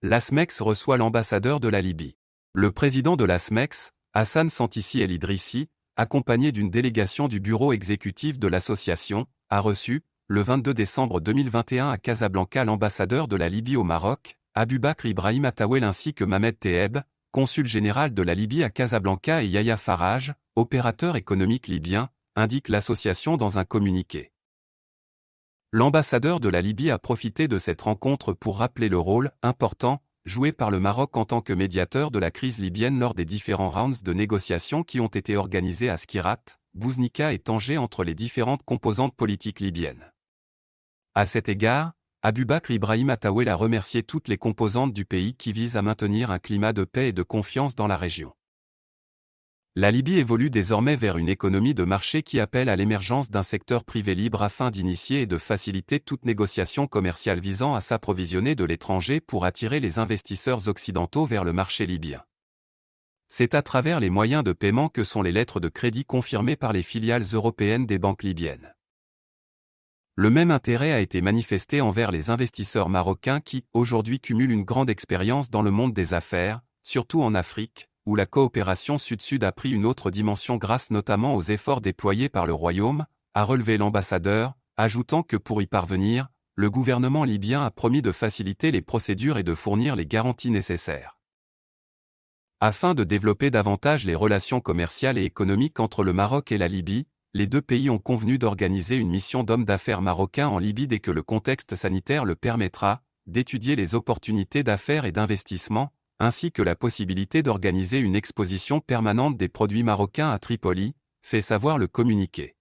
L'ASMEX reçoit l'ambassadeur de la Libye. Le président de l'ASMEX, Hassan Santissi El Idrissi, accompagné d'une délégation du bureau exécutif de l'association, a reçu, le 22 décembre 2021 à Casablanca l'ambassadeur de la Libye au Maroc, Aboubakr Ibrahim Attawel ainsi que Mohamed Tebbe, consul général de la Libye à Casablanca et Yahya Faraj, opérateur économique libyen, indique l'association dans un communiqué. L'ambassadeur de la Libye a profité de cette rencontre pour rappeler le rôle important joué par le Maroc en tant que médiateur de la crise libyenne lors des différents rounds de négociations qui ont été organisés à Skirat, Bouznika et Tanger entre les différentes composantes politiques libyennes. À cet égard, Aboubakr Ibrahim Attawel a remercié toutes les composantes du pays qui visent à maintenir un climat de paix et de confiance dans la région. La Libye évolue désormais vers une économie de marché qui appelle à l'émergence d'un secteur privé libre afin d'initier et de faciliter toute négociation commerciale visant à s'approvisionner de l'étranger pour attirer les investisseurs occidentaux vers le marché libyen. C'est à travers les moyens de paiement que sont les lettres de crédit confirmées par les filiales européennes des banques libyennes. Le même intérêt a été manifesté envers les investisseurs marocains qui, aujourd'hui, cumulent une grande expérience dans le monde des affaires, surtout en Afrique, où la coopération sud-sud a pris une autre dimension grâce notamment aux efforts déployés par le Royaume, a relevé l'ambassadeur, ajoutant que pour y parvenir, le gouvernement libyen a promis de faciliter les procédures et de fournir les garanties nécessaires. Afin de développer davantage les relations commerciales et économiques entre le Maroc et la Libye, les deux pays ont convenu d'organiser une mission d'hommes d'affaires marocains en Libye dès que le contexte sanitaire le permettra, d'étudier les opportunités d'affaires et d'investissement, ainsi que la possibilité d'organiser une exposition permanente des produits marocains à Tripoli, fait savoir le communiqué.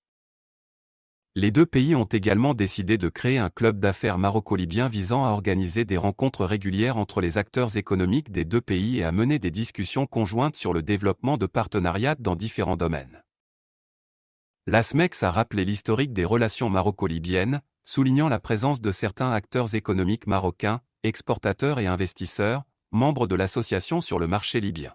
Les deux pays ont également décidé de créer un club d'affaires maroco-libyen visant à organiser des rencontres régulières entre les acteurs économiques des deux pays et à mener des discussions conjointes sur le développement de partenariats dans différents domaines. L'ASMEX a rappelé l'historique des relations maroco-libyennes, soulignant la présence de certains acteurs économiques marocains, exportateurs et investisseurs, membres de l'association sur le marché libyen.